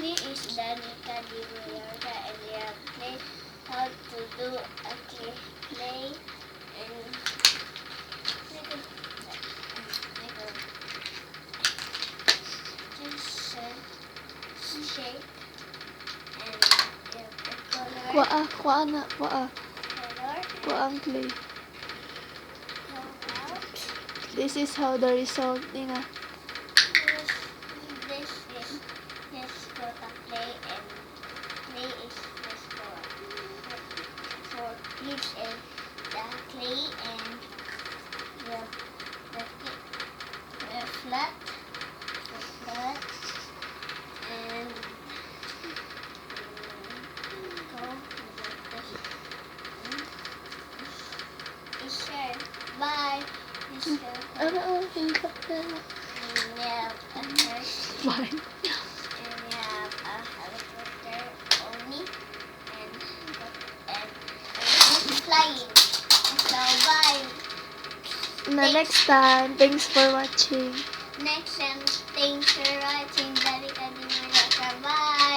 name is Danica and we have played how to do a clay and just shape and color. Kuha Color. ang clay. Go out. This is how the result niya. This is just for the clay and clay is just for each and the clay and the flat and go is share. Bye. Hinta ka na. We have a nurse. Bye. And we have a helicopter only and flying. So bye. Next time. Thanks for watching. Next time, thanks for watching. Danica. Bye.